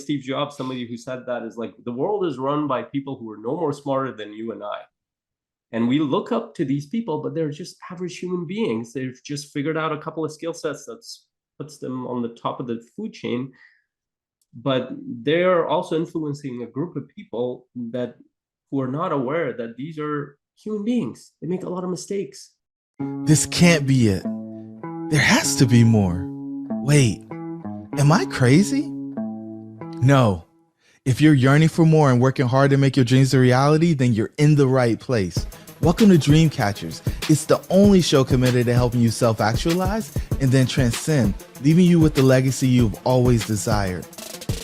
Steve Jobs, somebody who said that is like, the world is run by people who are no more smarter than you and I. And we look up to these people, but they're just average human beings. They've just figured out a couple of skill sets that puts them on the top of the food chain. But they're also influencing a group of people that who are not aware that these are human beings. They make a lot of mistakes. This can't be it. There has to be more. Wait, am I crazy? No. If you're yearning for more and working hard to make your dreams a reality, then you're in the right place. Welcome to Dream Catchers. It's the only show committed to helping you self-actualize and then transcend, leaving you with the legacy you've always desired.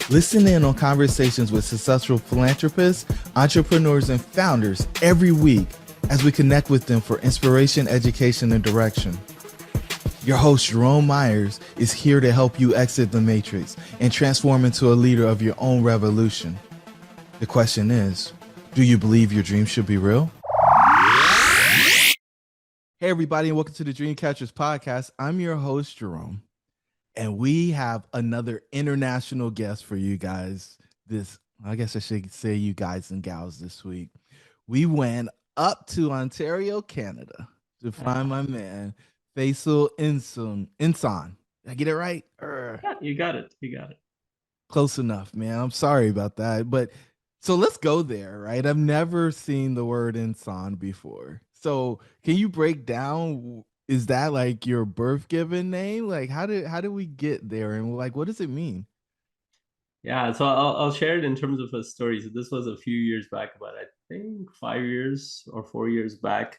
Listen in on conversations with successful philanthropists, entrepreneurs, and founders every week as we connect with them for inspiration, education, and direction. Your host, Jerome Myers, is here to help you exit the matrix and transform into a leader of your own revolution. The question is, do you believe your dreams should be real? Hey, everybody, and welcome to the Dream Catchers podcast. I'm your host, Jerome, and we have another international guest for you guys. I guess I should say you guys and gals this week. We went up to Ontario, Canada to find my man, Faisal Ensaun. Did I get it right? Yeah, you got it. You got it. Close enough, man. I'm sorry about that. But so let's go there, right? I've never seen the word Ensaun before. So can you break down, is that like your birth given name? Like how did we get there? And like, what does it mean? Yeah, so I'll share it in terms of a story. So this was a few years back, about I think 5 years or 4 years back.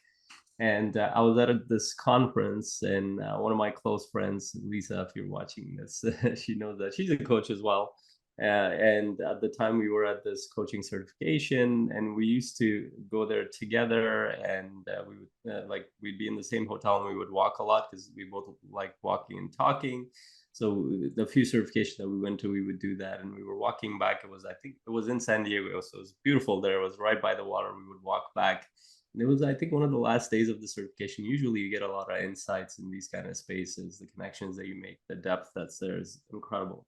And I was at this conference, and one of my close friends, Lisa, if you're watching this, she knows that she's a coach as well. And at the time, we were at this coaching certification, and we used to go there together. And we would we'd be in the same hotel, and we would walk a lot because we both like walking and talking. So the few certifications that we went to, we would do that. And we were walking back. I think it was in San Diego, so it was beautiful there. It was right by the water. We would walk back. And it was, I think, one of the last days of the certification. Usually you get a lot of insights in these kind of spaces. The connections that you make, the depth that's there is incredible.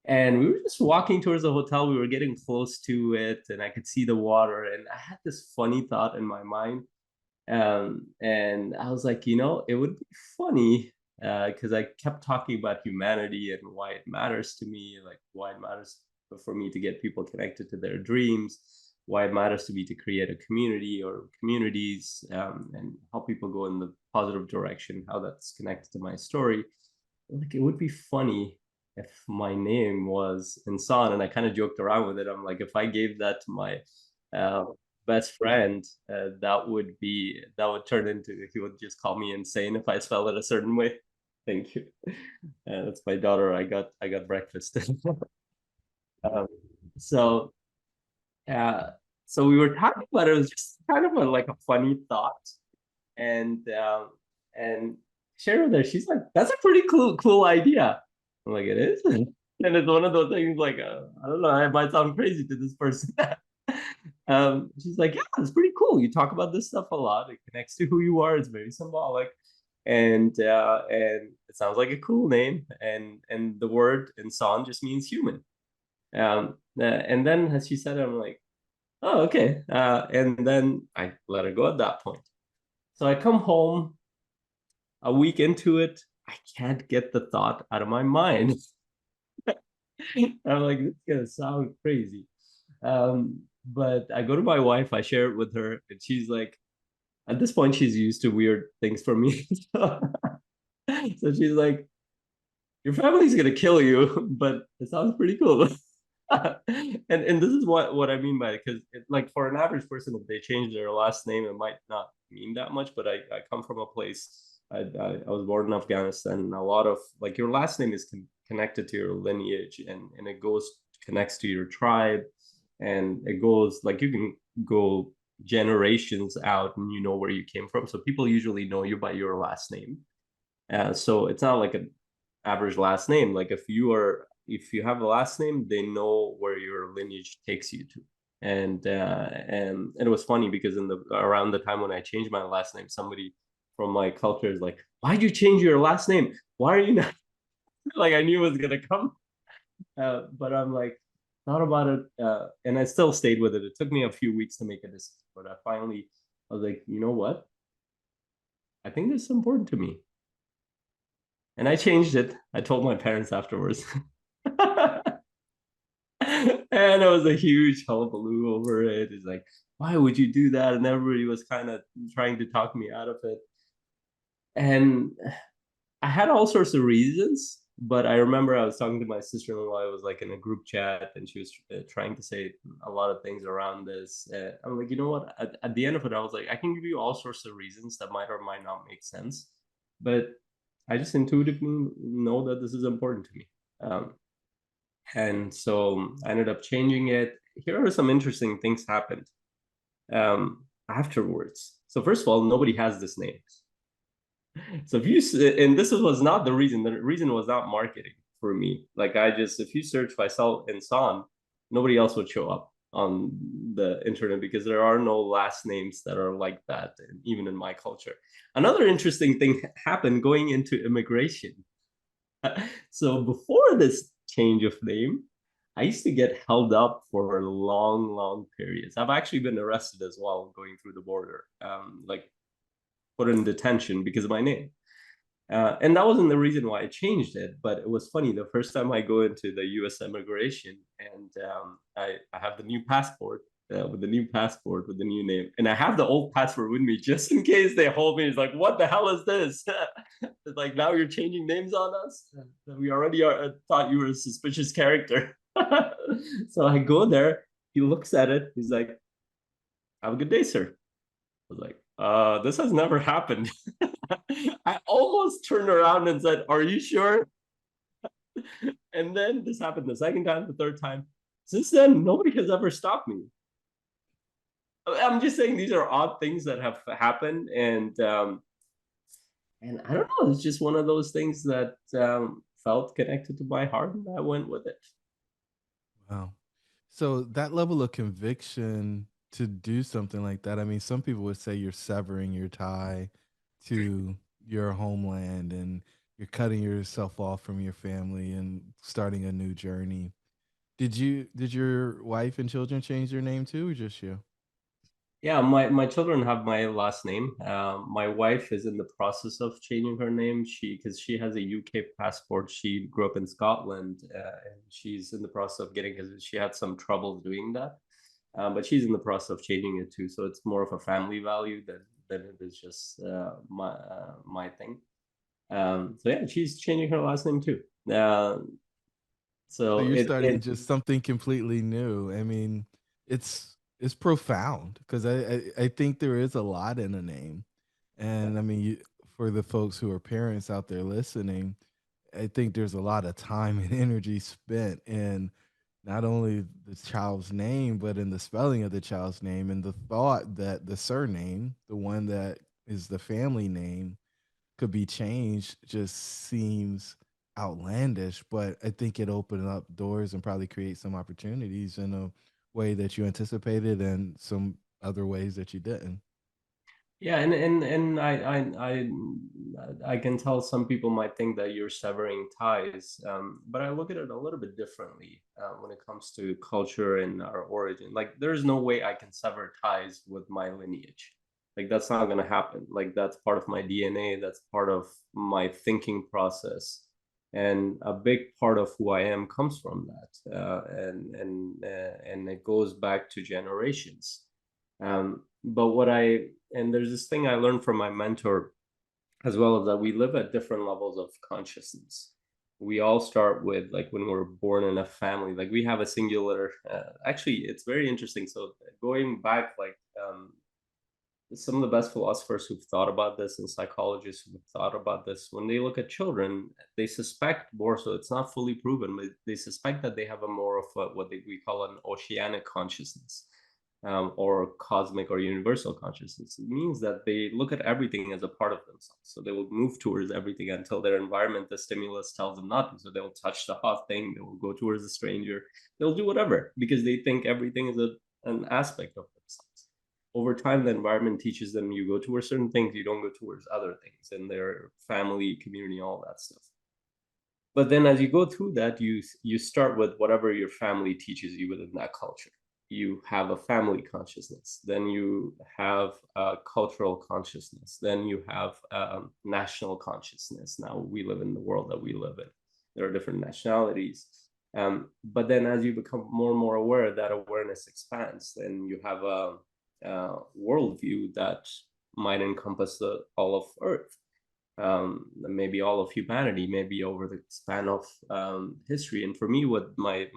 And we were just walking towards the hotel. We were getting close to it, and I could see the water. And I had this funny thought in my mind. And I was like, it would be funny because I kept talking about humanity and why it matters to me, like why it matters for me to get people connected to their dreams, why it matters to me to create a community or communities, and help people go in the positive direction, how that's connected to my story. Like, it would be funny if my name was Ensaun, and I kind of joked around with it. I'm like, if I gave that to my best friend, that would turn into, he would just call me insane if I spell it a certain way. Thank you. That's my daughter. I got breakfast. um, so so we were talking about it. It was just kind of like a funny thought, and Cheryl there, she's like, "That's a pretty cool idea." I'm like, "It is," and it's one of those things like, I don't know, it might sound crazy to this person. She's like, "Yeah, it's pretty cool. You talk about this stuff a lot. It connects to who you are. It's very symbolic, and it sounds like a cool name. And the word Insan just means human." And then as she said, I'm like, "Oh, okay." And then I let her go at that point. So I come home a week into it. I can't get the thought out of my mind. I'm like, this is gonna sound crazy. But I go to my wife, I share it with her, and she's like, at this point, she's used to weird things from me. So she's like, your family's gonna kill you, but it sounds pretty cool. And this is what I mean by it, because like for an average person, if they change their last name, it might not mean that much. But I come from a place. I was born in Afghanistan, and a lot of like your last name is connected to your lineage, and it connects to your tribe, and it goes like you can go generations out, and you know where you came from. So people usually know you by your last name. So it's not like an average last name. Like if you have a last name, they know where your lineage takes you to. And it was funny because around the time when I changed my last name, somebody from my culture is like, "Why'd you change your last name? Why are you not?" Like I knew it was gonna come, but I'm like, thought about it, and I still stayed with it. It took me a few weeks to make a decision, but I was like, you know what? I think this is important to me. And I changed it. I told my parents afterwards. And it was a huge hullabaloo over it. It's like, why would you do that? And everybody was kind of trying to talk me out of it. And I had all sorts of reasons, but I remember I was talking to my sister-in-law. I was like in a group chat, and she was trying to say a lot of things around this. I'm like, you know what? At the end of it, I was like, I can give you all sorts of reasons that might or might not make sense, but I just intuitively know that this is important to me. And so I ended up changing it. Here are some interesting things happened afterwards. So first of all, nobody has this name. So if you and this was not the reason. The reason was not marketing for me. Like if you search Faisal Ensaun, nobody else would show up on the internet because there are no last names that are like that, even in my culture. Another interesting thing happened going into immigration. So before this change of name, I used to get held up for long, long periods. I've actually been arrested as well going through the border, like put in detention because of my name. And that wasn't the reason why I changed it, but it was funny. The first time I go into the U.S. immigration, and I have the new passport with the new passport with the new name, and I have the old passport with me just in case they hold me. It's like, what the hell is this? It's like, now you're changing names on us. We already thought you were a suspicious character. So I go there. He looks at it. He's like, "Have a good day, sir." I was like, this has never happened. I almost turned around and said, "Are you sure?" And then this happened the second time, the third time. Since then, nobody has ever stopped me. I'm just saying these are odd things that have happened, and I don't know. It's just one of those things that felt connected to my heart, and I went with it. Wow. So that level of conviction to do something like that, I mean, some people would say you're severing your tie to your homeland and you're cutting yourself off from your family and starting a new journey. Did your wife and children change their name too, or just you? Yeah, my children have my last name. My wife is in the process of changing her name. Because she has a UK passport. She grew up in Scotland, and she's in the process of getting because she had some trouble doing that. But she's in the process of changing it too. So it's more of a family value than it is just my thing. So yeah, she's changing her last name too. So So you're starting it just something completely new. I mean, it's profound because I think there is a lot in a name. And I mean, for the folks who are parents out there listening, I think there's a lot of time and energy spent in not only the child's name, but in the spelling of the child's name and the thought that the surname, the one that is the family name, could be changed just seems outlandish. But I think it opened up doors and probably create some opportunities in a way that you anticipated and some other ways that you didn't. Yeah, and I can tell some people might think that you're severing ties, but I look at it a little bit differently when it comes to culture and our origin. Like, there's no way I can sever ties with my lineage. Like, that's not going to happen. Like, that's part of my DNA. That's part of my thinking process, and a big part of who I am comes from that, and it goes back to generations. But and there's this thing I learned from my mentor as well, is that we live at different levels of consciousness. We all start with, like, when we're born in a family, like we have a singular, actually, it's very interesting. So going back, like, some of the best philosophers who've thought about this and psychologists who've thought about this, when they look at children, they suspect more, so it's not fully proven, but they suspect that they have a more of we call an oceanic consciousness, or cosmic or universal consciousness. It means that they look at everything as a part of themselves. So they will move towards everything until their environment, the stimulus, tells them not to. So they'll touch the hot thing, they will go towards a stranger, they'll do whatever because they think everything is an aspect of themselves. Over time, the environment teaches them you go towards certain things, you don't go towards other things, and their family, community, all that stuff. But then as you go through that, you start with whatever your family teaches you within that culture. You have a family consciousness, then you have a cultural consciousness, then you have national consciousness. Now we live in the world that we live in. There are different nationalities. But then as you become more and more aware, that awareness expands. Then you have a worldview that might encompass all of Earth, maybe all of humanity, maybe over the span of history. And for me, what my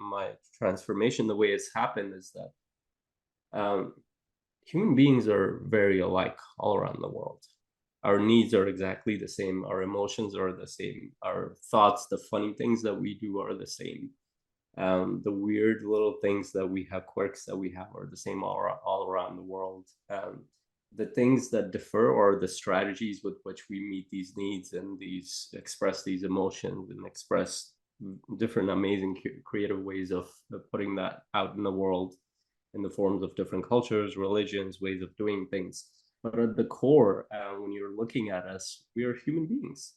transformation, the way it's happened, is that human beings are very alike all around the world. Our needs are exactly the same. Our emotions are the same. Our thoughts, the funny things that we do, are the same. The weird little things that we have, quirks that we have, are the same all around the world. The things that differ are the strategies with which we meet these needs and these express these emotions and express different amazing creative ways of putting that out in the world in the forms of different cultures, religions, ways of doing things. But at the core, when you're looking at us, we are human beings,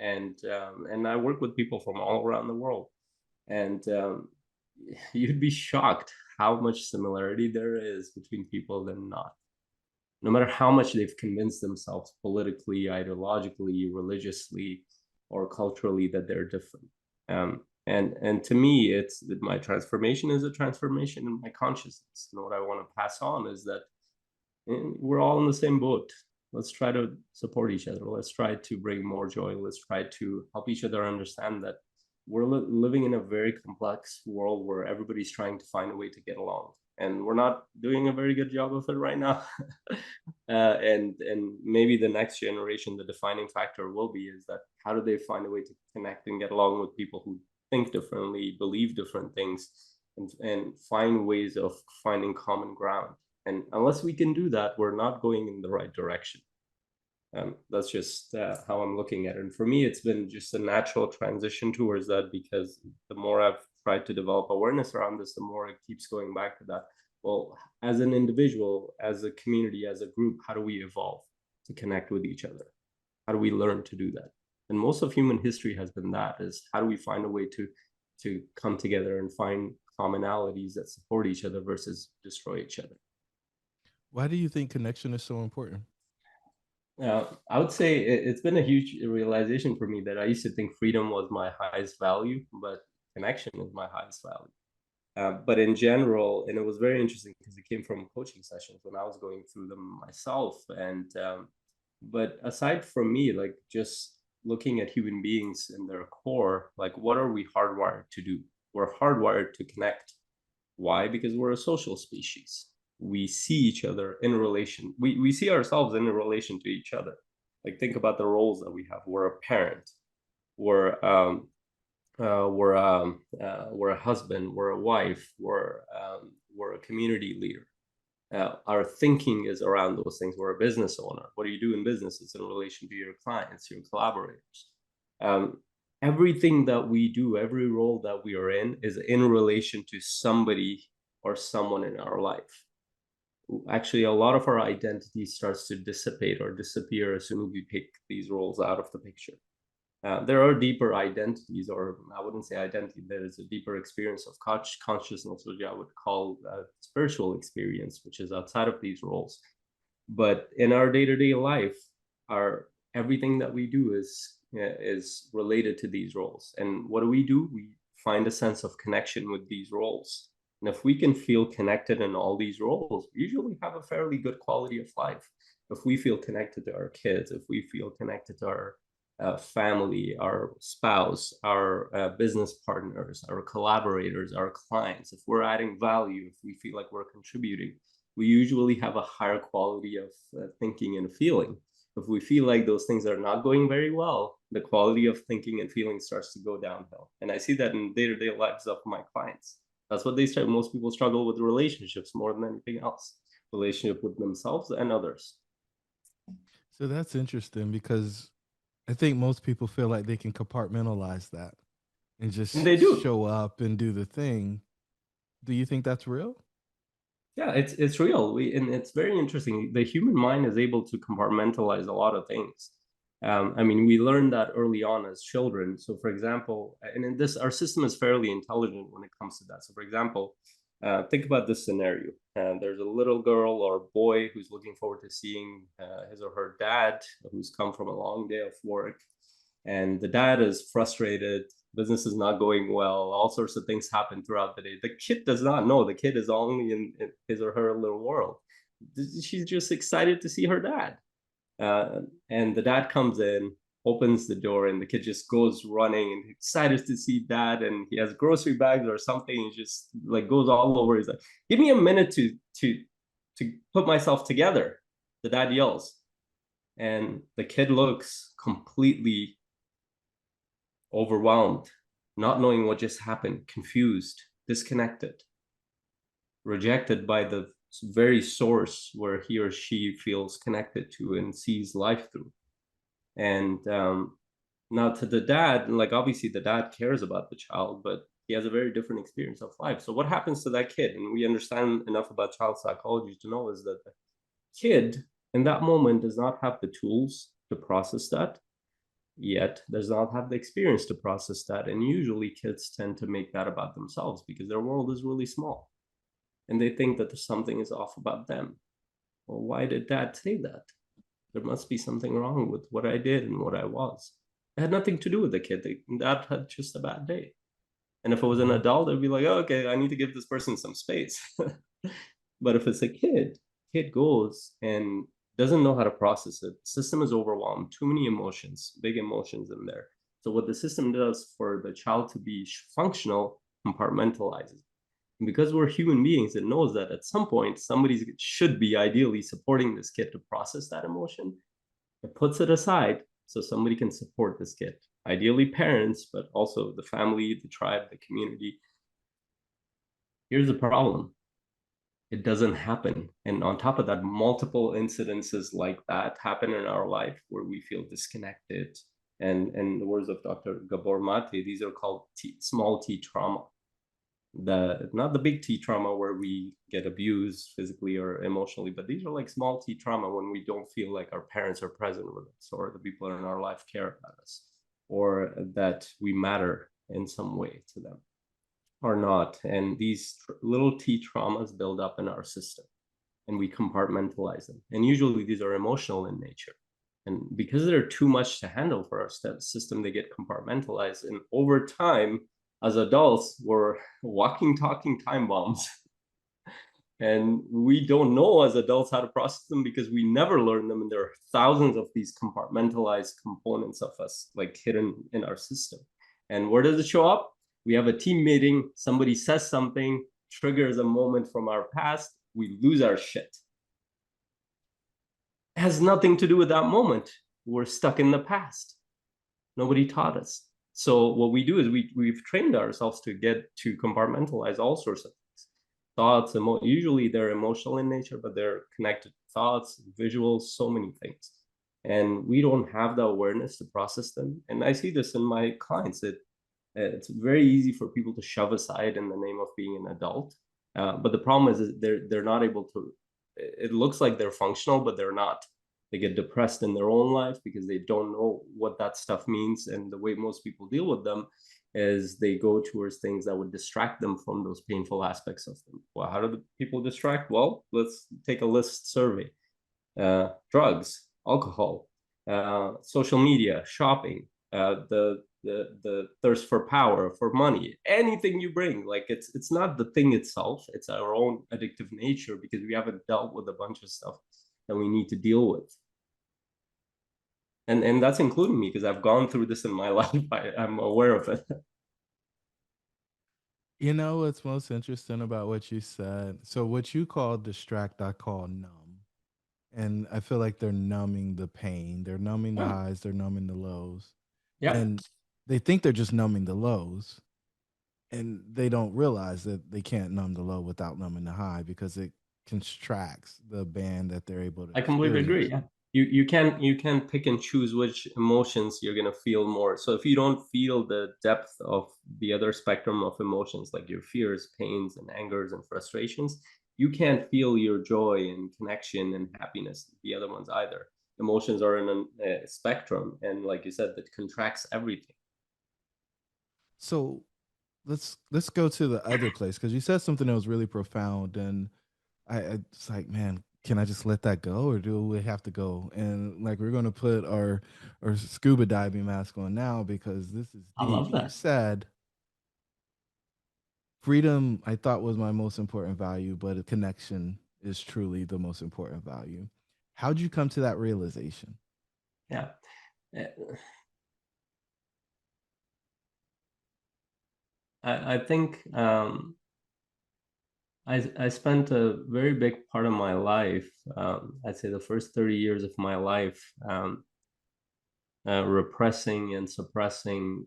and I work with people from all around the world, and you'd be shocked how much similarity there is between people and not. No matter how much they've convinced themselves politically, ideologically, religiously, or culturally that they're different. And to me, it's my transformation is a transformation in my consciousness. And what I want to pass on is that we're all in the same boat. Let's try to support each other. Let's try to bring more joy. Let's try to help each other understand that we're living in a very complex world where everybody's trying to find a way to get along, and we're not doing a very good job of it right now. And maybe the next generation, the defining factor will be is that how do they find a way to connect and get along with people who think differently, believe different things, and find ways of finding common ground. And unless we can do that, we're not going in the right direction. That's just how I'm looking at it. And for me, it's been just a natural transition towards that, because the more I've tried to develop awareness around this, the more it keeps going back to that. Well, as an individual, as a community, as a group, how do we evolve to connect with each other? How do we learn to do that? And most of human history has been that, is how do we find a way to come together and find commonalities that support each other versus destroy each other. Why do you think connection is so important? I would say it's been a huge realization for me that I used to think freedom was my highest value, but connection is my highest value. But in general, and it was very interesting because it came from coaching sessions when I was going through them myself. And but aside from me, like just looking at human beings in their core, like what are we hardwired to do? We're hardwired to connect. Why? Because we're a social species. We see each other in relation. We see ourselves in relation to each other. Like think about the roles that we have. We're a parent. We're we're a husband. We're a wife. We're a community leader. Our thinking is around those things. We're a business owner. What do you do in business? It's in relation to your clients, your collaborators. Um, Everything that we do, every role that we are in, is in relation to somebody or someone in our life. Actually, a lot of our identity starts to dissipate or disappear as soon as we pick these roles out of the picture. There are deeper identities, or I wouldn't say identity, there is a deeper experience of consciousness, which I would call spiritual experience, which is outside of these roles. But in our day-to-day life, our everything that we do is related to these roles. And what do? We find a sense of connection with these roles. And if we can feel connected in all these roles, we usually have a fairly good quality of life. If we feel connected to our kids, if we feel connected to our family, our spouse, our business partners, our collaborators, our clients, if we're adding value, if we feel like we're contributing, we usually have a higher quality of thinking and feeling. If we feel like those things are not going very well, the quality of thinking and feeling starts to go downhill. And I see that in day-to-day lives of my clients. That's what they start. Most people struggle with relationships more than anything else, relationship with themselves and others. So that's interesting because I think most people feel like they can compartmentalize that and And just they do. show up and do the thing. Do you think that's real? Yeah, it's real. And it's very interesting. The human mind is able to compartmentalize a lot of things. I mean, we learn that early on as children. So, for example, and in this, our system is fairly intelligent when it comes to that. So, for example, think about this scenario. There's a little girl or boy who's looking forward to seeing his or her dad, who's come from a long day of work. And the dad is frustrated. Business is not going well. All sorts of things happen throughout the day. The kid does not know. The kid is only in his or her little world. She's just excited to see her dad. And the dad comes in, opens the door, and the kid just goes running and excited to see dad. And he has grocery bags or something. He just like goes all over. He's like, "Give me a minute to put myself together." The dad yells, and the kid looks completely overwhelmed, not knowing what just happened, confused, disconnected, rejected by the very source where he or she feels connected to and sees life through. And now to the dad, like obviously the dad cares about the child, but he has a very different experience of life. So what happens to that kid? And we understand enough about child psychology to know is that the kid in that moment does not have the tools to process that, yet does not have the experience to process that. And usually kids tend to make that about themselves because their world is really small and they think that there's something is off about them. Well, why did dad say that? There must be something wrong with what I did and what I was. It had nothing to do with the kid. Dad had just a bad day. And if it was an adult, it'd be like, oh, okay, I need to give this person some space. But if it's a kid goes and doesn't know how to process it. The system is overwhelmed, too many emotions, big emotions in there. So what the system does for the child to be functional, compartmentalizes. And because we're human beings, it knows that at some point somebody should be ideally supporting this kid to process that emotion. It puts it aside so somebody can support this kid. Ideally parents, but also the family, the tribe, the community. Here's the problem. It doesn't happen. And on top of that, multiple incidences like that happen in our life where we feel disconnected. And in the words of Dr. Gabor Mate, these are called small t trauma. Not the big T trauma where we get abused physically or emotionally, but these are like small T trauma when we don't feel like our parents are present with us or the people in our life care about us or that we matter in some way to them or not. And these little T traumas build up in our system and we compartmentalize them. And usually these are emotional in nature. And because they're too much to handle for our system, they get compartmentalized. And over time, as adults, we're walking, talking time bombs. And we don't know as adults how to process them because we never learn them. And there are thousands of these compartmentalized components of us like hidden in our system. And where does it show up? We have a team meeting, somebody says something, triggers a moment from our past, we lose our shit. It has nothing to do with that moment. We're stuck in the past. Nobody taught us. So what we do is we've trained ourselves to get to compartmentalize all sorts of things. Thoughts, usually they're emotional in nature, but they're connected to thoughts, visuals, so many things. And we don't have the awareness to process them. And I see this in my clients. It's very easy for people to shove aside in the name of being an adult. But the problem is they're not able to, it looks like they're functional, but they're not. They get depressed in their own life because they don't know what that stuff means. And the way most people deal with them is they go towards things that would distract them from those painful aspects of them. Well, how do the people distract? Well, let's take a list survey. Drugs, alcohol, social media, shopping, the thirst for power, for money, anything you bring. Like it's not the thing itself, it's our own addictive nature because we haven't dealt with a bunch of stuff that we need to deal with. And that's including me because I've gone through this in my life. I'm aware of it. You know what's most interesting about what you said? So what you call distract, I call numb. And I feel like they're numbing the pain. They're numbing the Yeah. highs, they're numbing the lows. Yeah. And they think they're just numbing the lows. And they don't realize that they can't numb the low without numbing the high because it contracts the band that they're able to I completely agree. experience. Yeah. You can pick and choose which emotions you're gonna feel more. So if you don't feel the depth of the other spectrum of emotions, like your fears, pains, and angers and frustrations, you can't feel your joy and connection and happiness, the other ones either. emotions are in a spectrum, and like you said, that contracts everything. So let's go to the other place because you said something that was really profound, and I it's like, man, can I just let that go, or do we have to go? And like, we're gonna put our scuba diving mask on now because this is I deep. love You that. said freedom, I thought, was my most important value, but connection is truly the most important value. How'd you come to that realization? Yeah. I think I spent a very big part of my life, I'd say the first 30 years of my life, repressing and suppressing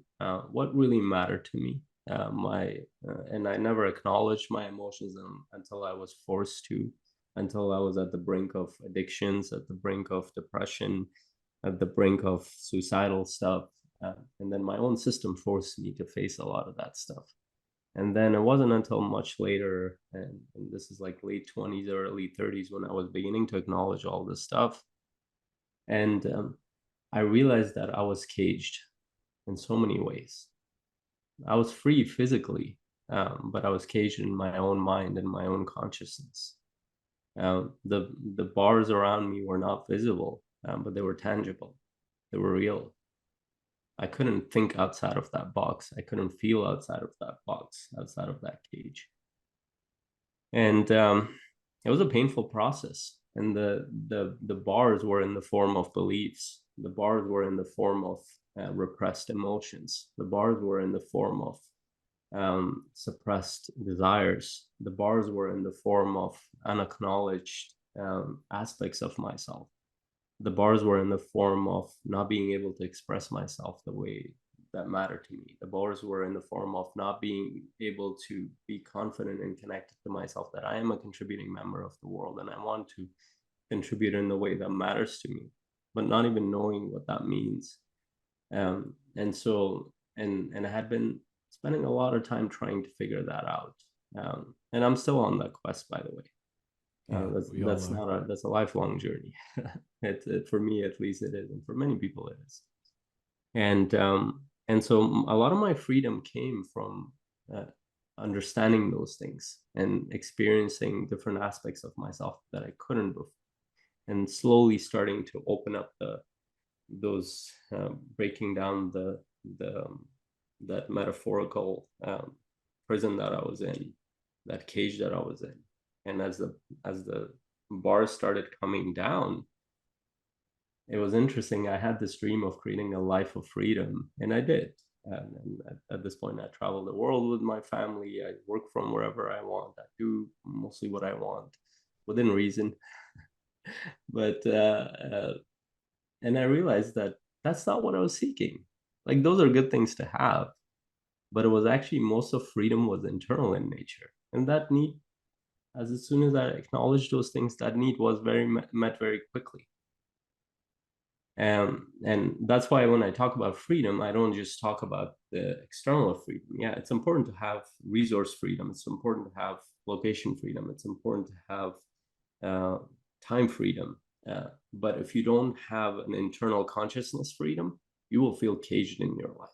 what really mattered to me. And I never acknowledged my emotions until I was forced to, until I was at the brink of addictions, at the brink of depression, at the brink of suicidal stuff. And then my own system forced me to face a lot of that stuff. And then it wasn't until much later, and this is like late 20s, early 30s, when I was beginning to acknowledge all this stuff. And I realized that I was caged in so many ways. I was free physically, but I was caged in my own mind and my own consciousness. The bars around me were not visible, but they were tangible. They were real. I couldn't think outside of that box. I couldn't feel outside of that box, outside of that cage. And it was a painful process. And the bars were in the form of beliefs. The bars were in the form of repressed emotions. The bars were in the form of suppressed desires. The bars were in the form of unacknowledged aspects of myself. The bars were in the form of not being able to express myself the way that mattered to me. The bars were in the form of not being able to be confident and connected to myself that I am a contributing member of the world and I want to contribute in the way that matters to me, but not even knowing what that means. And I had been spending a lot of time trying to figure that out. And I'm still on that quest, by the way. Yeah, That's we all that's are. not a that's a lifelong journey. For me at least it is, and for many people it is. And so a lot of my freedom came from uh, understanding those things and experiencing different aspects of myself that I couldn't before, and slowly starting to open up those breaking down the that metaphorical prison that I was in, that cage that I was in. And as the bars started coming down, it was interesting. I had this dream of creating a life of freedom, and I did. And at this point, I travel the world with my family. I work from wherever I want. I do mostly what I want, within reason. But and I realized that that's not what I was seeking. Like those are good things to have, but it was actually most of freedom was internal in nature, and that need, as soon as I acknowledged those things, that need was met very quickly. And that's why when I talk about freedom, I don't just talk about the external freedom. Yeah, it's important to have resource freedom. It's important to have location freedom. It's important to have uh, time freedom. But if you don't have an internal consciousness freedom, you will feel caged in your life.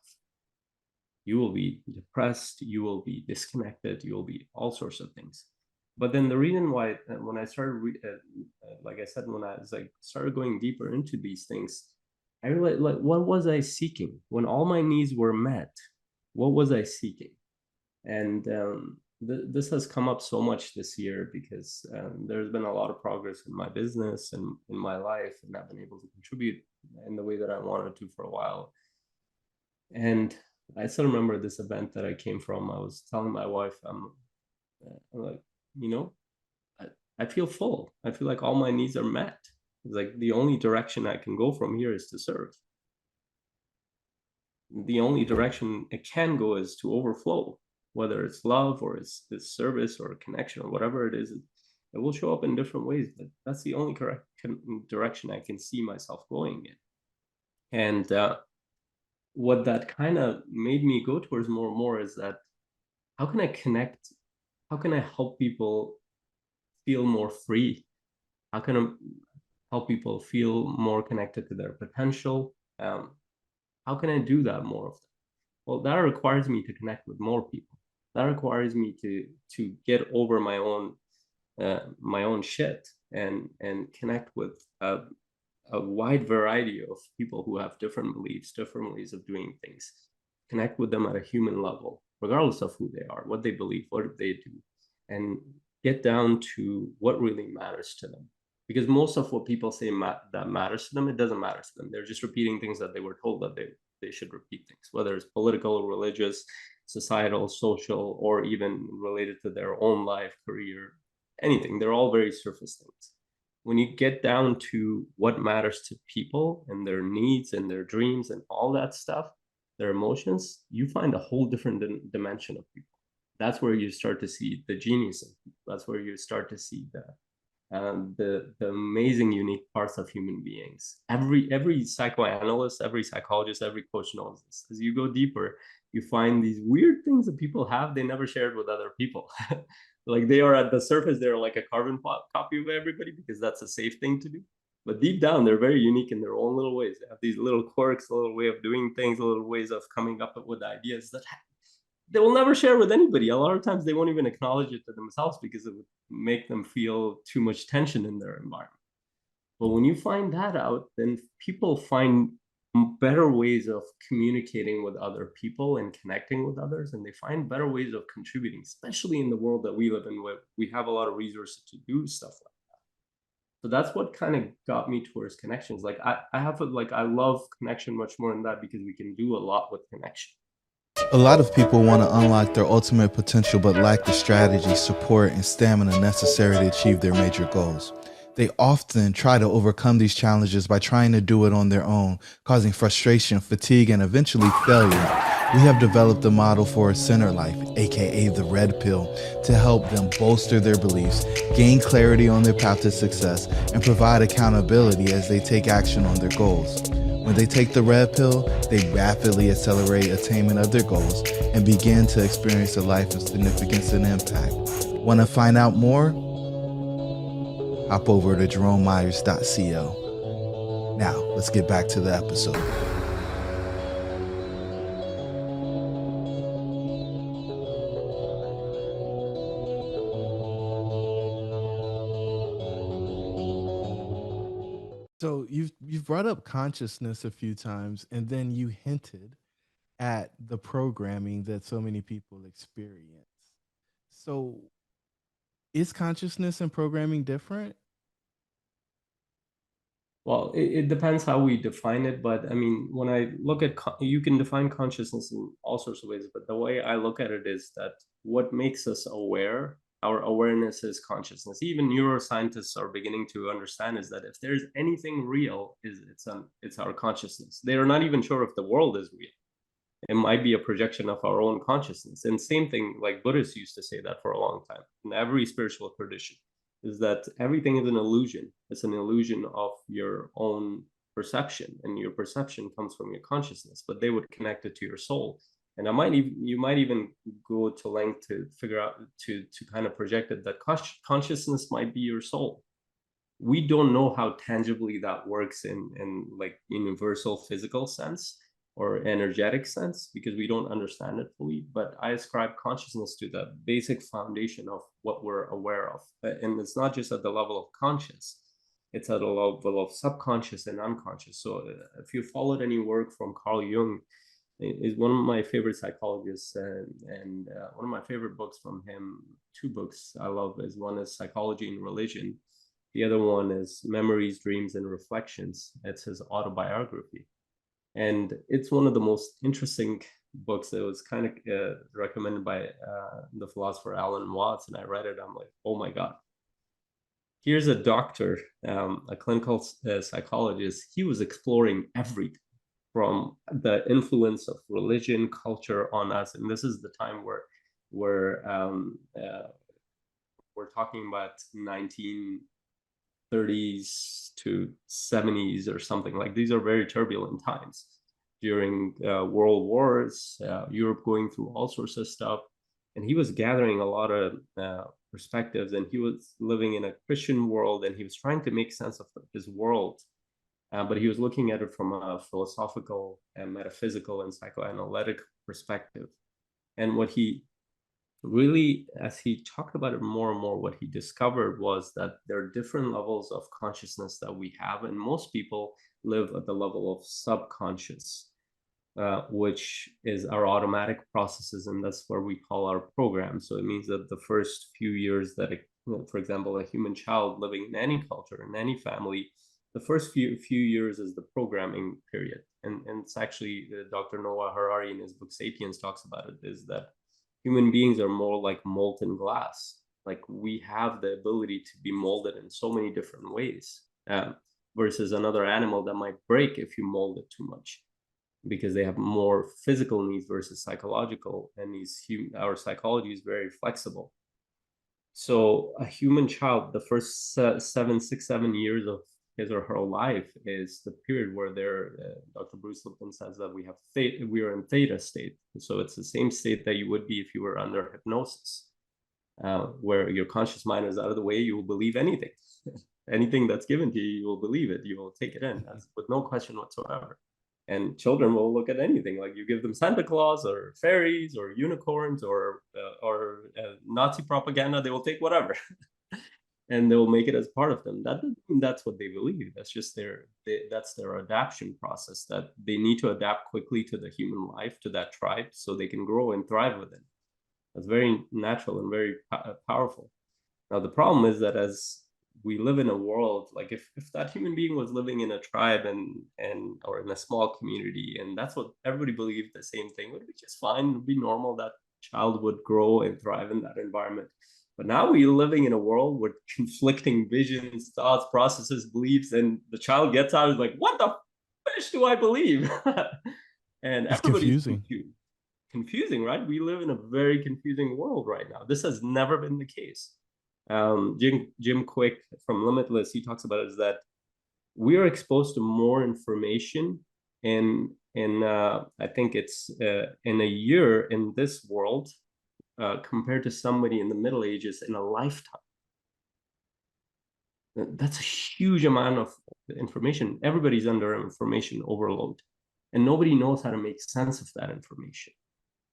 You will be depressed. You will be disconnected. You will be all sorts of things. But then the reason why, when I started, like I said, when I was like started going deeper into these things, I realized, like, what was I seeking when all my needs were met? What was I seeking? And this has come up so much this year because there's been a lot of progress in my business and in my life, and I've been able to contribute in the way that I wanted to for a while. And I still remember this event that I came from. I was telling my wife, I'm like, you know, I, I feel full. I feel like all my needs are met. It's like the only direction I can go from here is to serve. The only direction it can go is to overflow, whether it's love or it's service or connection or whatever it is. It will show up in different ways, but that's the only correct direction I can see myself going in. And what that kind of made me go towards more and more is that how can I connect? How can I help people feel more free? How can I help people feel more connected to their potential. How can I do that more often? Well, that requires me to connect with more people. That requires me to get over my own shit and connect with a wide variety of people who have different beliefs, different ways of doing things. Connect with them at a human level, regardless of who they are, what they believe, what they do, and get down to what really matters to them. Because most of what people say that matters to them, it doesn't matter to them. They're just repeating things that they were told that they should repeat things, whether it's political, religious, societal, social, or even related to their own life, career, anything. They're all very surface things. When you get down to what matters to people and their needs and their dreams and all that stuff, their emotions, you find a whole different dimension of people. That's where you start to see the genius in people. That's where you start to see the amazing, unique parts of human beings. Every psychoanalyst, every psychologist, every coach knows this. As you go deeper, you find these weird things that people have they never shared with other people. Like they are at the surface, they're like a carbon copy of everybody because that's a safe thing to do. But deep down, they're very unique in their own little ways. They have these little quirks, a little way of doing things, little ways of coming up with ideas that they will never share with anybody. A lot of times they won't even acknowledge it to themselves because it would make them feel too much tension in their environment. But when you find that out, then people find better ways of communicating with other people and connecting with others, and they find better ways of contributing, especially in the world that we live in, where we have a lot of resources to do stuff like that. So that's what kind of got me towards connections. Like I have I love connection much more than that because we can do a lot with connection. A lot of people want to unlock their ultimate potential but lack the strategy, support, and stamina necessary to achieve their major goals. They often try to overcome these challenges by trying to do it on their own, causing frustration, fatigue, and eventually failure. We have developed a model for a center life, aka the red pill, to help them bolster their beliefs, gain clarity on their path to success, and provide accountability as they take action on their goals. When they take the red pill, they rapidly accelerate attainment of their goals and begin to experience a life of significance and impact. Want to find out more? Hop over to jeromemyers.co. Now, let's get back to the episode. So you've brought up consciousness a few times, and then you hinted at the programming that so many people experience. So is consciousness and programming different? Well, it depends how we define it, but I mean, when I look at you can define consciousness in all sorts of ways, but the way I look at it is that what makes us aware, our awareness is consciousness. Even neuroscientists are beginning to understand is that if there's anything real, it's our consciousness. They are not even sure if the world is real. It might be a projection of our own consciousness. And same thing, like Buddhists used to say that for a long time in every spiritual tradition, is that everything is an illusion. It's an illusion of your own perception, and your perception comes from your consciousness, but they would connect it to your soul. And you might even go to length to figure out to kind of project it that consciousness might be your soul. We don't know how tangibly that works in like universal physical sense or energetic sense because we don't understand it fully, but I ascribe consciousness to the basic foundation of what we're aware of. And it's not just at the level of conscious, it's at a level of subconscious and unconscious. So if you followed any work from Carl Jung, is one of my favorite psychologists, and one of my favorite books from him, two books I love, is one is Psychology and Religion. The other one is Memories, Dreams, and Reflections. It's his autobiography. And it's one of the most interesting books that was kind of recommended by the philosopher Alan Watts. And I read it. I'm like, oh my God. Here's a doctor, a clinical psychologist. He was exploring everything from the influence of religion, culture on us. And this is the time where we're talking about 1930s to 70s or something. Like these are very turbulent times during world wars, Europe going through all sorts of stuff. And he was gathering a lot of perspectives, and he was living in a Christian world, and he was trying to make sense of his world, but he was looking at it from a philosophical and metaphysical and psychoanalytic perspective. And what he really, as he talked about it more and more, what he discovered was that there are different levels of consciousness that we have, and most people live at the level of subconscious, which is our automatic processes, and that's where we call our program. So it means that the first few years that, for example, a human child living in any culture, in any family, the first few years is the programming period. And it's actually Dr. Noah Harari in his book Sapiens talks about it, is that human beings are more like molten glass. Like we have the ability to be molded in so many different ways, versus another animal that might break if you mold it too much, because they have more physical needs versus psychological, and our psychology is very flexible. So a human child, the first 7 6 7 years of his or her life is the period where Dr. Bruce Lipton says that we are in theta state. So it's the same state that you would be if you were under hypnosis, where your conscious mind is out of the way. You will believe anything. Anything that's given to you, you will believe it. You will take it in with no question whatsoever. And children will look at anything, like you give them Santa Claus or fairies or unicorns or Nazi propaganda, they will take whatever. And they will make it as part of them. That doesn't mean that's what they believe. That's just that's their adaptation process, that they need to adapt quickly to the human life, to that tribe, so they can grow and thrive within. That's very natural and very powerful. Now the problem is that as we live in a world, like if that human being was living in a tribe and or in a small community, and that's what everybody believed the same thing, would be just fine, would be normal, that child would grow and thrive in that environment. But now we're living in a world with conflicting visions, thoughts, processes, beliefs, and the child gets out, is like, what the fish do I believe? And It's everybody's confusing. confusing, right? We live in a very confusing world right now. This has never been the case. Jim Quick from Limitless, he talks about it, is that we are exposed to more information in I think it's in a year in this world, compared to somebody in the Middle Ages in a lifetime. That's a huge amount of information. Everybody's under information overload, and nobody knows how to make sense of that information.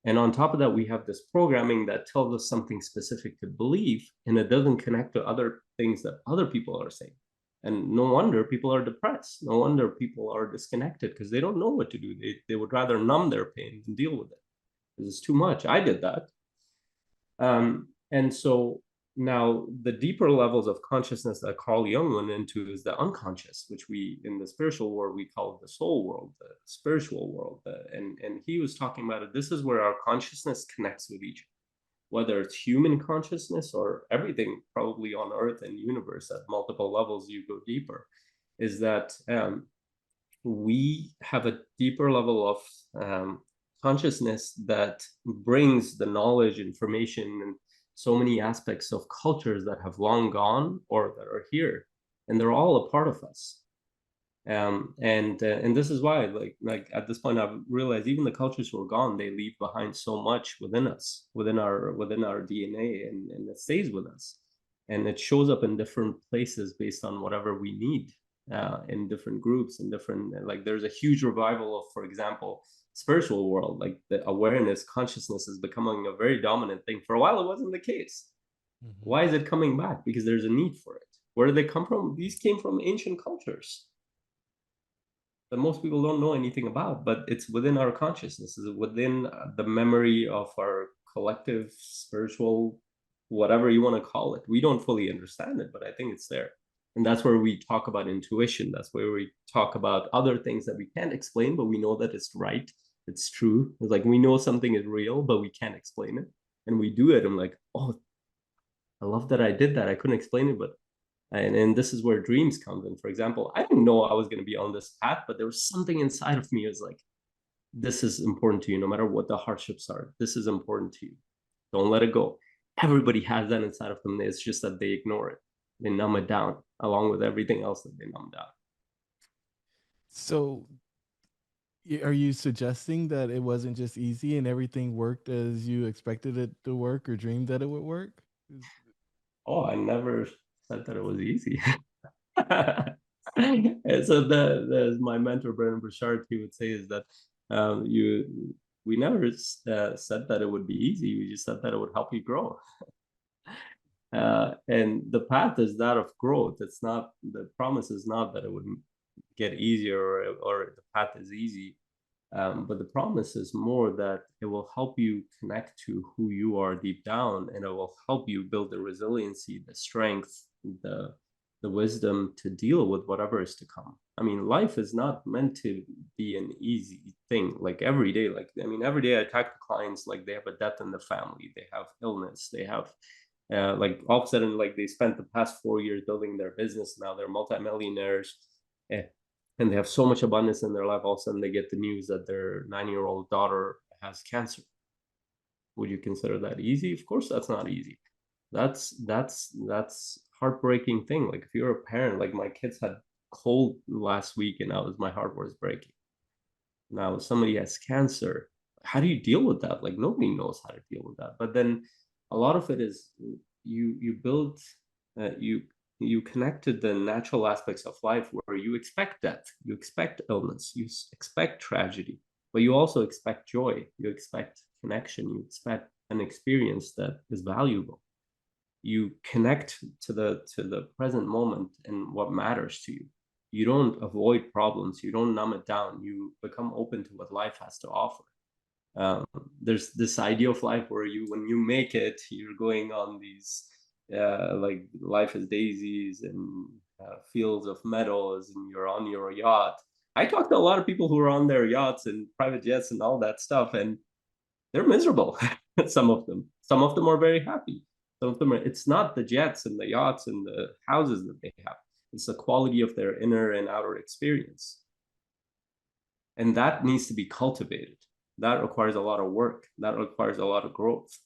And on top of that, we have this programming that tells us something specific to believe, and it doesn't connect to other things that other people are saying. And no wonder people are depressed. No wonder people are disconnected, because they don't know what to do. They would rather numb their pain than deal with it, because it's too much. I did that. And so now the deeper levels of consciousness that Carl Jung went into is the unconscious, which we in the spiritual world we call it the soul world, the spiritual world. And he was talking about it. This is where our consciousness connects with each other, whether it's human consciousness or everything probably on earth and universe at multiple levels. You go deeper, is that we have a deeper level of consciousness that brings the knowledge, information, and so many aspects of cultures that have long gone or that are here, and they're all a part of us. And this is why, like at this point, I've realized even the cultures who are gone, they leave behind so much within us, within our DNA, and it stays with us, and it shows up in different places based on whatever we need, in different groups and different, like there's a huge revival of, for example, spiritual world, like the awareness, consciousness is becoming a very dominant thing. For a while it wasn't the case. Mm-hmm. Why is it coming back? Because there's a need for it. Where did they come from? These came from ancient cultures that most people don't know anything about, but it's within our consciousness, is within the memory of our collective spiritual, whatever you want to call it. We don't fully understand it, but I think it's there. And that's where we talk about intuition. That's where we talk about other things that we can't explain, but we know that it's right, it's true. It's like we know something is real, but we can't explain it. And we do it. I'm like, oh, I love that I did that. I couldn't explain it, but and this is where dreams comes in. For example, I didn't know I was going to be on this path, but there was something inside of me. It was like, this is important to you, no matter what the hardships are. This is important to you. Don't let it go. Everybody has that inside of them. It's just that they ignore it. They numb it down, along with everything else that they numb down. So, are you suggesting that it wasn't just easy and everything worked as you expected it to work or dreamed that it would work? Oh, I never said that it was easy. And so my mentor Brendan Burchard, he would say is that you we never said that it would be easy. We just said that it would help you grow. And the path is that of growth. It's not, the promise is not that it would get easier, or the path is easy. But the promise is more that it will help you connect to who you are deep down, and it will help you build the resiliency, the strength, the wisdom to deal with whatever is to come. I mean, life is not meant to be an easy thing. Like every day, like I mean, every day I talk to clients like they have a death in the family, they have illness, they have like all of a sudden, like they spent the past 4 years building their business. Now they're multimillionaires, eh, and they have so much abundance in their life. All of a sudden, they get the news that their 9-year-old daughter has cancer. Would you consider that easy? Of course, that's not easy. That's heartbreaking thing. Like if you're a parent, like my kids had cold last week, and my heart was breaking. Now somebody has cancer. How do you deal with that? Like nobody knows how to deal with that. But then a lot of it is you build you connect to the natural aspects of life where you expect death, you expect illness, you expect tragedy, but you also expect joy, you expect connection, you expect an experience that is valuable. You connect to the present moment and what matters to you. You don't avoid problems, you don't numb it down, you become open to what life has to offer. um, there's this idea of life where when you make it, you're going on these like life is daisies and fields of meadows, and you're on your yacht. I talked to a lot of people who are on their yachts and private jets and all that stuff, and they're miserable. Some of them are very happy. Some of them are, it's not the jets and the yachts and the houses that they have, it's the quality of their inner and outer experience, and that needs to be cultivated. That requires a lot of work, that requires a lot of growth.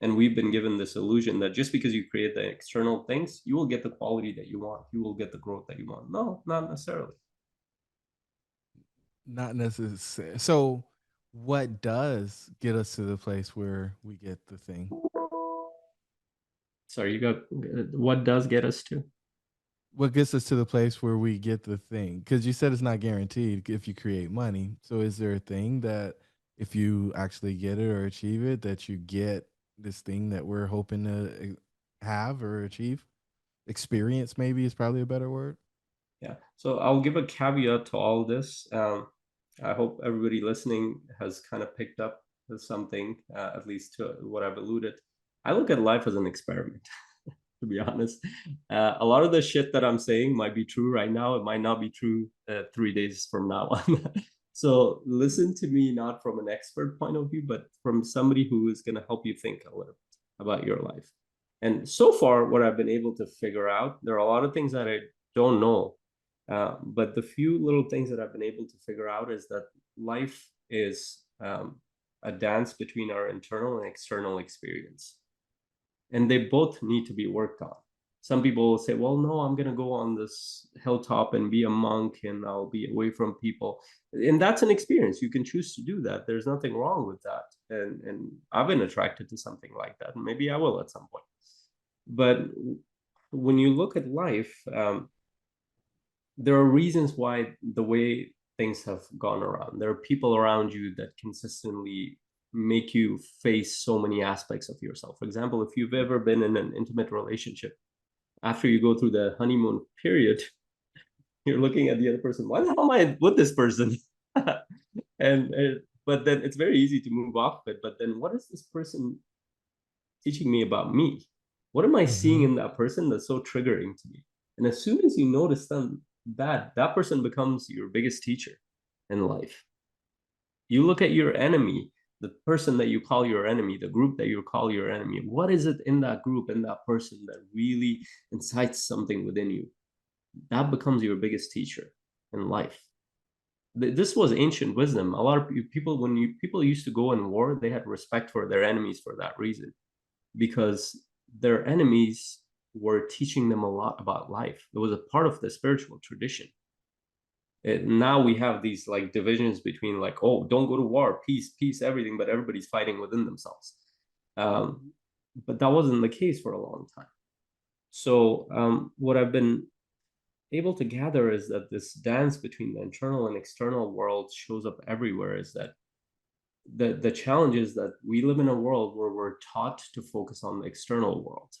And we've been given this illusion that just because you create the external things, you will get the quality that you want, you will get the growth that you want. No, not necessarily. Not necessarily. So, what does get us to the place where we get the thing? Sorry, you got, what does get us to? What gets us to the place where we get the thing? Because you said it's not guaranteed if you create money. So, is there a thing that if you actually get it or achieve it, that you get this thing that we're hoping to have or achieve? Experience, maybe, is probably a better word. Yeah. So I'll give a caveat to all this. I hope everybody listening has kind of picked up something, at least to what I've alluded. I look at life as an experiment, to be honest. A lot of the shit that I'm saying might be true right now. It might not be true 3 days from now on. So listen to me not from an expert point of view, but from somebody who is going to help you think a little bit about your life. And so far, what I've been able to figure out, there are a lot of things that I don't know, but the few little things that I've been able to figure out is that life is a dance between our internal and external experience, and they both need to be worked on. Some people will say, well, no, I'm going to go on this hilltop and be a monk and I'll be away from people. And that's an experience. You can choose to do that. There's nothing wrong with that. And I've been attracted to something like that. And maybe I will at some point. But when you look at life, there are reasons why the way things have gone around. There are people around you that consistently make you face so many aspects of yourself. For example, if you've ever been in an intimate relationship, after you go through the honeymoon period, you're looking at the other person. Why the hell am I with this person? and but then it's very easy to move off it. But then, what is this person teaching me about me? What am I seeing Mm-hmm. in that person that's so triggering to me? And as soon as you notice them, that person becomes your biggest teacher in life. You look at your enemy, the person that you call your enemy, the group that you call your enemy. What is it in that group, in that person, that really incites something within you? That becomes your biggest teacher in life. This was ancient wisdom. A lot of people, when people used to go in war, they had respect for their enemies for that reason, because their enemies were teaching them a lot about life. It was a part of the spiritual tradition. Now we have these like divisions between like, oh, don't go to war, peace, peace, everything, but everybody's fighting within themselves. But that wasn't the case for a long time. So what I've been able to gather is that this dance between the internal and external world shows up everywhere. Is that the challenge is that we live in a world where we're taught to focus on the external world.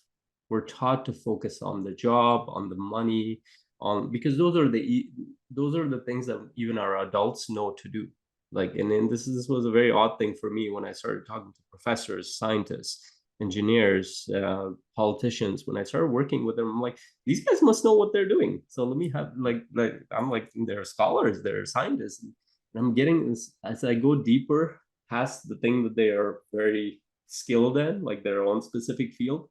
We're taught to focus on the job, on the money, on because those are the things that even our adults know to do. Like, and then this was a very odd thing for me when I started talking to professors, scientists, engineers, politicians. When I started working with them, I'm like, these guys must know what they're doing. So let me have like I'm like, they're scholars, they're scientists. And I'm getting this as I go deeper past the thing that they are very skilled in, like their own specific field.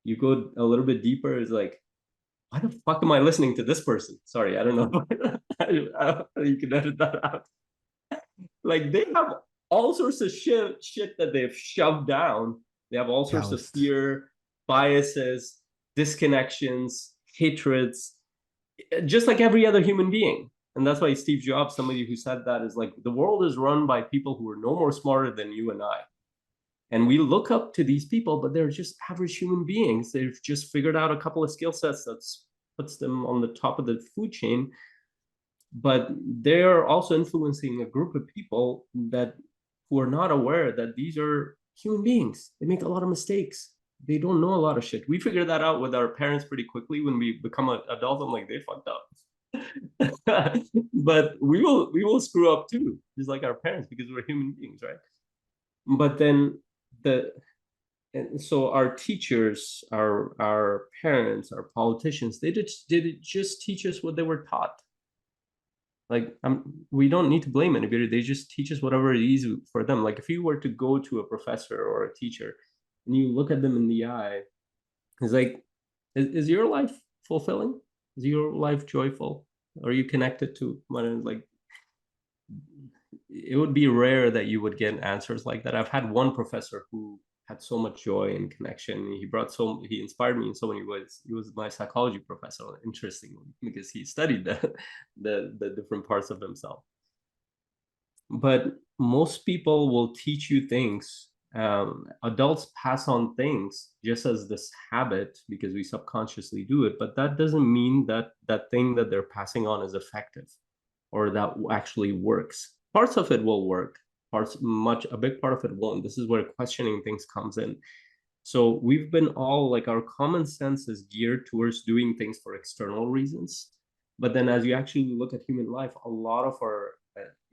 You go a little bit deeper, is like, why the fuck am I listening to this person? Sorry, I don't know. You can edit that out. Like they have all sorts of shit that they've shoved down. They have all sorts of Calloused. fear, biases, disconnections, hatreds, just like every other human being. And that's why Steve Jobs, somebody who said that, is like, the world is run by people who are no more smarter than you and I. And we look up to these people, but they're just average human beings. They've just figured out a couple of skill sets that puts them on the top of the food chain. But they're also influencing a group of people that who are not aware that these are human beings. They make a lot of mistakes. They don't know a lot of shit. We figure that out with our parents pretty quickly when we become adults. I'm like, they fucked up. But we will screw up too, just like our parents, because we're human beings, right? But then the and so our teachers, our parents, our politicians, they did just teach us what they were taught. Like, we don't need to blame anybody. They just teach us whatever it is for them. Like, if you were to go to a professor or a teacher and you look at them in the eye, it's like, is your life fulfilling? Is your life joyful? Are you connected to what? Like, it would be rare that you would get answers like that. I've had one professor who had so much joy and connection. He inspired me in so many ways. He was my psychology professor, interestingly, because he studied the different parts of himself. But most people will teach you things. Adults pass on things just as this habit because we subconsciously do it, but that doesn't mean that that thing that they're passing on is effective or that actually works. Parts of it will work, a big part of it won't. This is where questioning things comes in. So we've been all like, our common sense is geared towards doing things for external reasons. But then as you actually look at human life, a lot of our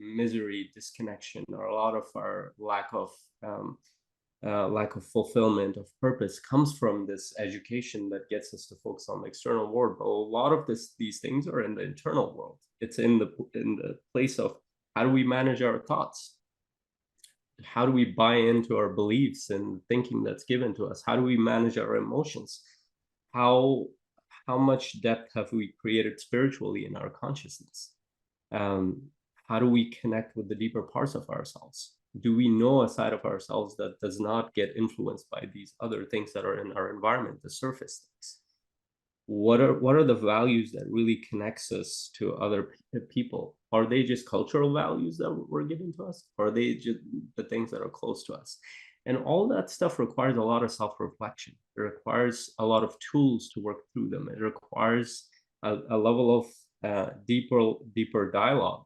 misery, disconnection, or a lot of our lack of fulfillment of purpose comes from this education that gets us to focus on the external world. But a lot of these things are in the internal world. It's in the place of, how do we manage our thoughts? How do we buy into our beliefs and thinking that's given to us? How do we manage our emotions? How how much depth have we created spiritually in our consciousness? um, how do we connect with the deeper parts of ourselves? Do we know a side of ourselves that does not get influenced by these other things that are in our environment, the surface things? What are the values that really connects us to other people? Are they just cultural values that were given to us, or are they just the things that are close to us? And all that stuff requires a lot of self-reflection. It requires a lot of tools to work through them. It requires a level of deeper dialogue,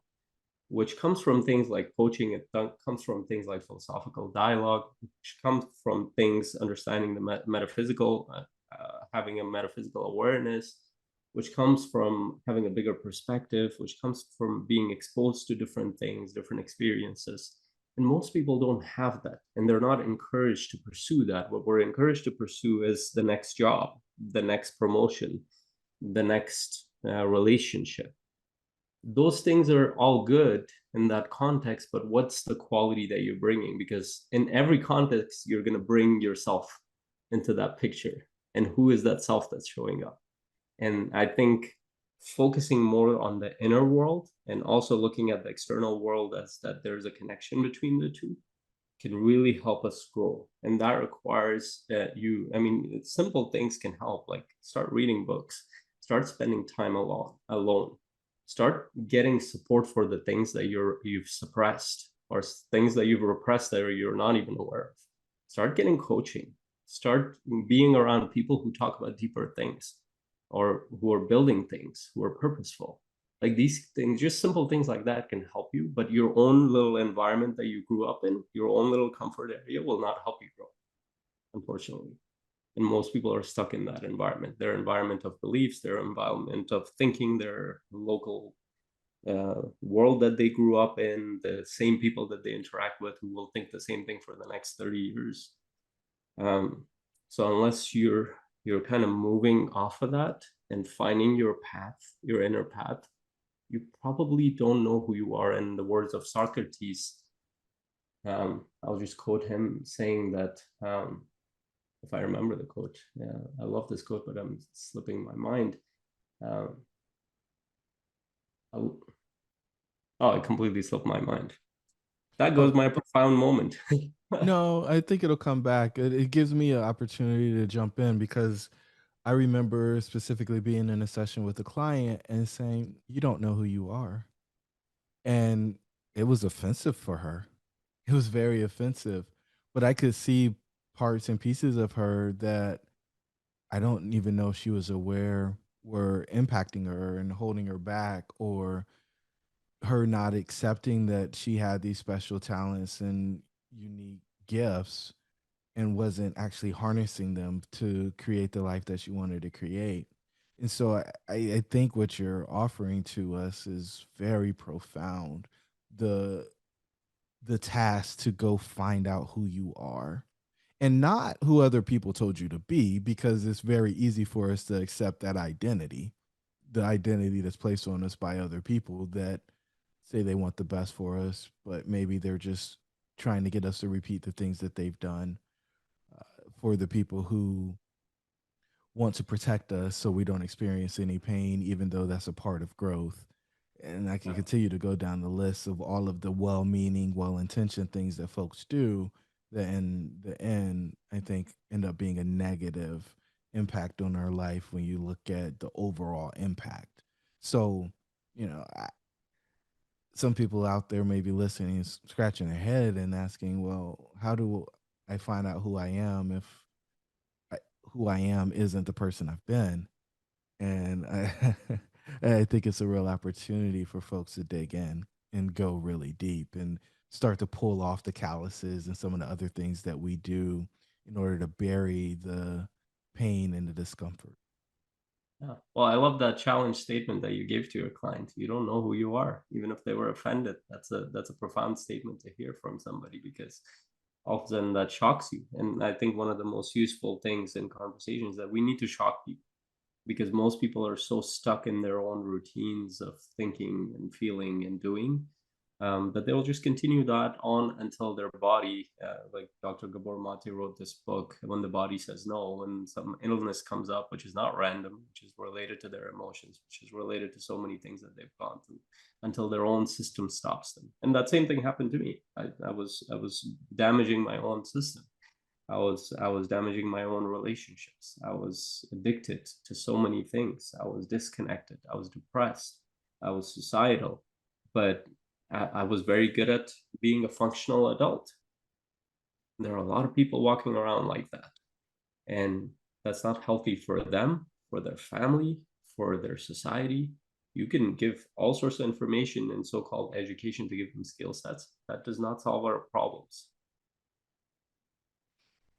which comes from things like coaching. It comes from things like philosophical dialogue, which comes from things understanding the metaphysical, having a metaphysical awareness, which comes from having a bigger perspective, which comes from being exposed to different things, different experiences. And most people don't have that, and they're not encouraged to pursue that. What we're encouraged to pursue is the next job, the next promotion, the next relationship. Those things are all good in that context, but what's the quality that you're bringing? Because in every context, you're going to bring yourself into that picture. And who is that self that's showing up? And I think focusing more on the inner world and also looking at the external world as that there's a connection between the two can really help us grow. And that requires I mean, simple things can help, like start reading books, start spending time alone, start getting support for the things that you've suppressed, or things that you've repressed that you're not even aware of. Start getting coaching, start being around people who talk about deeper things, or who are building things, who are purposeful. Like these things, just simple things like that can help you, but your own little environment that you grew up in, your own little comfort area, will not help you grow, unfortunately. And most people are stuck in that environment, their environment of beliefs, their environment of thinking, their local world that they grew up in, the same people that they interact with who will think the same thing for the next 30 years. um, so unless you're kind of moving off of that and finding your path, your inner path, you probably don't know who you are. In the words of Socrates, I'll just quote him saying that, if I remember the quote. Yeah, I love this quote, but I'm slipping my mind. Um, oh, it completely slipped my mind. That Oh, goes my profound moment. no, I think it'll come back. It gives me an opportunity to jump in because I remember specifically being in a session with a client and saying, "You don't know who you are." And it was offensive for her. It was very offensive. But I could see parts and pieces of her that I don't even know if she was aware were impacting her and holding her back, or her not accepting that she had these special talents and unique gifts and wasn't actually harnessing them to create the life that she wanted to create. And so I think what you're offering to us is very profound. The the task to go find out who you are and not who other people told you to be, because it's very easy for us to accept that identity, the identity that's placed on us by other people that say they want the best for us, but maybe they're just trying to get us to repeat the things that they've done for the people who want to protect us so we don't experience any pain, even though that's a part of growth. And I can continue to go down the list of all of the well meaning, well intentioned things that folks do that in the end, I think, end up being a negative impact on our life when you look at the overall impact. So, you know, some people out there may be listening, scratching their head and asking, well, how do I find out who I am if I, who I am isn't the person I've been? And I think it's a real opportunity for folks to dig in and go really deep and start to pull off the calluses and some of the other things that we do in order to bury the pain and the discomfort. Yeah. Well, I love that challenge statement that you gave to your client. You don't know who you are, even if they were offended. That's a profound statement to hear from somebody, because often that shocks you. And I think one of the most useful things in conversations that we need to shock people, because most people are so stuck in their own routines of thinking and feeling and doing, that they'll just continue that on until their body, like Dr. Gabor Mate wrote this book, When the Body Says No, when some illness comes up, which is not random, which is related to their emotions, which is related to so many things that they've gone through, until their own system stops them. And that same thing happened to me. I was damaging my own system. I was damaging my own relationships. I was addicted to so many things. I was disconnected. I was depressed. I was suicidal. But I was very good at being a functional adult. There are a lot of people walking around like that. And that's not healthy for them, for their family, for their society. You can give all sorts of information and so-called education to give them skill sets. That does not solve our problems.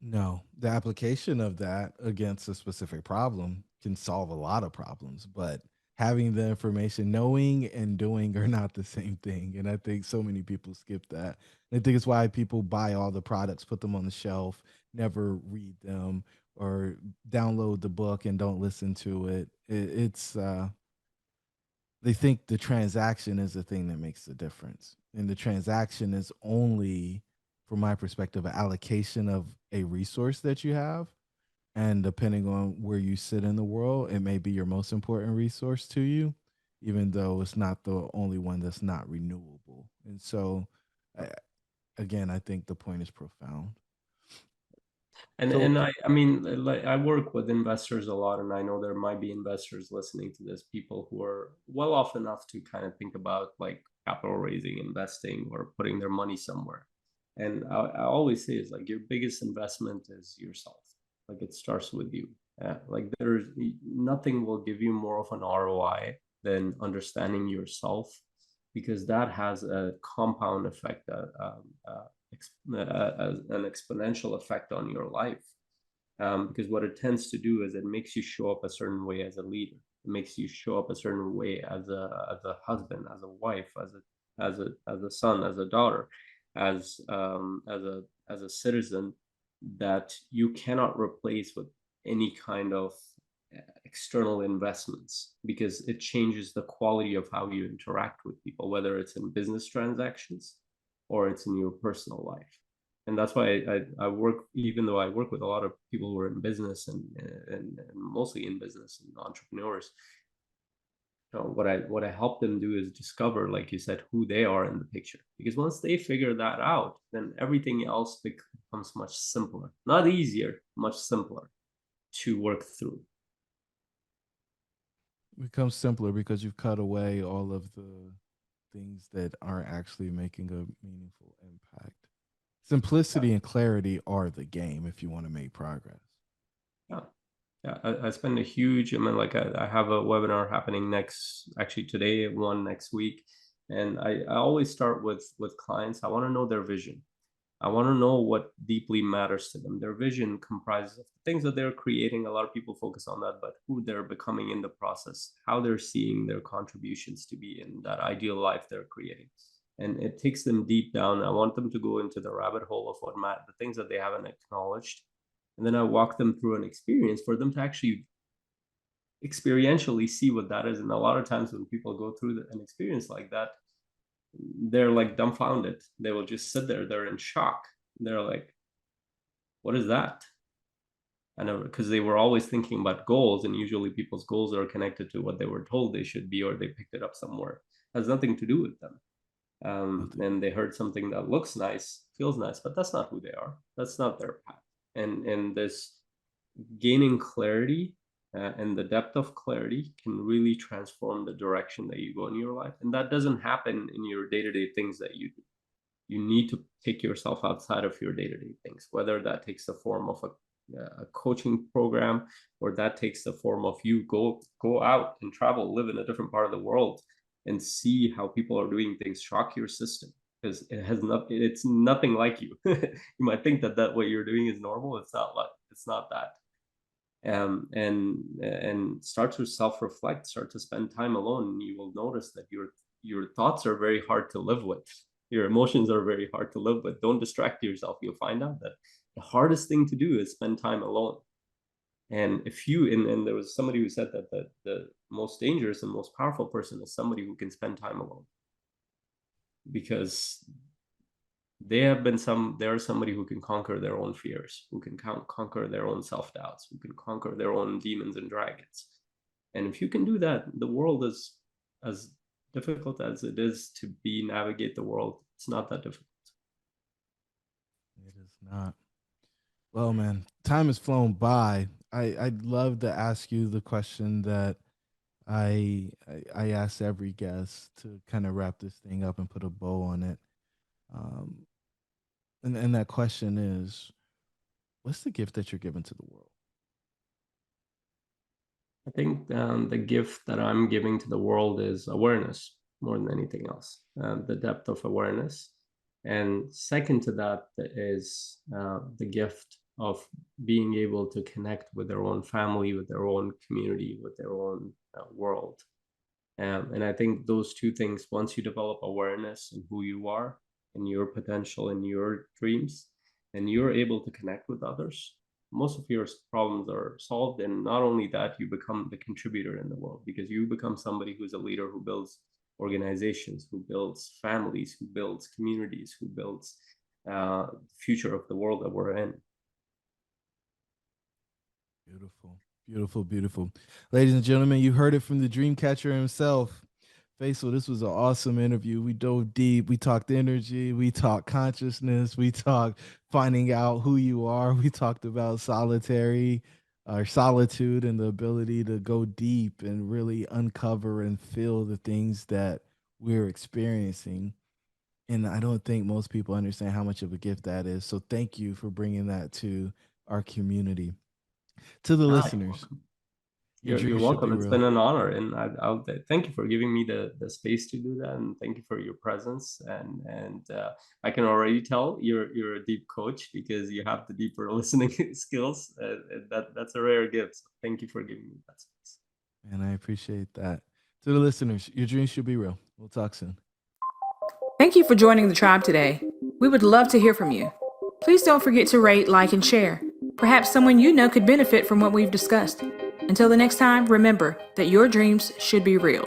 No, the application of that against a specific problem can solve a lot of problems, but having the information, knowing and doing are not the same thing. And I think so many people skip that. And I think it's why people buy all the products, put them on the shelf, never read them, or download the book and don't listen to it. It's they think the transaction is the thing that makes the difference. And the transaction is only, from my perspective, an allocation of a resource that you have. And depending on where you sit in the world, it may be your most important resource to you, even though it's not the only one that's not renewable. And so, I, again, I think the point is profound. And So, and I mean, like, I work with investors a lot, and I know there might be investors listening to this, people who are well off enough to kind of think about like capital raising, investing, or putting their money somewhere. And I always say is like your biggest investment is yourself. Like it starts with you. Like there's nothing will give you more of an ROI than understanding yourself, because that has a compound effect, an exponential effect on your life. Because what it tends to do is it makes you show up a certain way as a leader. It makes you show up a certain way as a husband, as a wife, as a son, as a daughter, as a citizen, that you cannot replace with any kind of external investments, because it changes the quality of how you interact with people, whether it's in business transactions or it's in your personal life. And that's why I work, even though I work with a lot of people who are in business and mostly in business and entrepreneurs. What I help them do is discover, like you said, who they are in the picture. Because once they figure that out, then everything else becomes much simpler. Not easier, much simpler to work through. It becomes simpler because you've cut away all of the things that aren't actually making a meaningful impact. Yeah, Simplicity and clarity are the game if you want to make progress. yeah, yeah. I spend a huge, I mean, like I have a webinar happening actually today, one next week. And I always start with clients. I want to know their vision. I want to know what deeply matters to them. Their vision comprises of the things that they're creating. A lot of people focus on that, but who they're becoming in the process, how they're seeing their contributions to be in that ideal life they're creating. And it takes them deep down. I want them to go into the rabbit hole of the things that they haven't acknowledged. And then I walk them through an experience for them to actually experientially see what that is. And a lot of times when people go through an experience like that, they're like dumbfounded. They will just sit there, they're in shock. They're like, what is that? And because they were always thinking about goals, and usually people's goals are connected to what they were told they should be, or they picked it up somewhere. It has nothing to do with them. Nothing. And they heard something that looks nice, feels nice, but that's not who they are. That's not their path. And this gaining clarity, and the depth of clarity can really transform the direction that you go in your life. And that doesn't happen in your day-to-day things that you do. You need to take yourself outside of your day-to-day things, whether that takes the form of a coaching program, or that takes the form of you go out and travel, live in a different part of the world, and see how people are doing things, shock your system, because it's nothing like you. You might think that what you're doing is normal. It's not that. And start to self-reflect, start to spend time alone, and you will notice that your thoughts are very hard to live with. Your emotions are very hard to live with. Don't distract yourself. You'll find out that the hardest thing to do is spend time alone. And if you and there was somebody who said that the most dangerous and most powerful person is somebody who can spend time alone, because there are somebody who can conquer their own fears, who can conquer their own self-doubts, who can conquer their own demons and dragons. And if you can do that, the world is as difficult as it is to be navigate the world. It's not that difficult. It is not. Well, man, time has flown by. I'd love to ask you the question that I ask every guest to kind of wrap this thing up and put a bow on it. Um, and that question is, what's the gift that you're giving to the world? I think the gift that I'm giving to the world is awareness more than anything else, the depth of awareness. And second to that is the gift of being able to connect with their own family, with their own community, with their own world. And I think those two things, once you develop awareness in who you are and your potential and your dreams, and you're able to connect with others, most of your problems are solved. And not only that, you become the contributor in the world, because you become somebody who's a leader, who builds organizations, who builds families, who builds communities, who builds the future of the world that we're in. Beautiful, beautiful, beautiful. Ladies and gentlemen, you heard it from the dream catcher himself. Faisal, this was an awesome interview. We dove deep. We talked energy. We talked consciousness. We talked finding out who you are. We talked about solitary or solitude and the ability to go deep and really uncover and feel the things that we're experiencing. And I don't think most people understand how much of a gift that is. So thank you for bringing that to our community. To the Ah, listeners, your you're dreams should be welcome. It's real. been an honor, and I'll thank you for giving me the space to do that, and thank you for your presence. And I can already tell you're a deep coach because you have the deeper listening skills. That's a rare gift. So thank you for giving me that space. And I appreciate that. To the listeners, your dreams should be real. We'll talk soon. Thank you for joining the tribe today. We would love to hear from you. Please don't forget to rate, like, and share. Perhaps someone you know could benefit from what we've discussed. Until the next time, remember that your dreams should be real.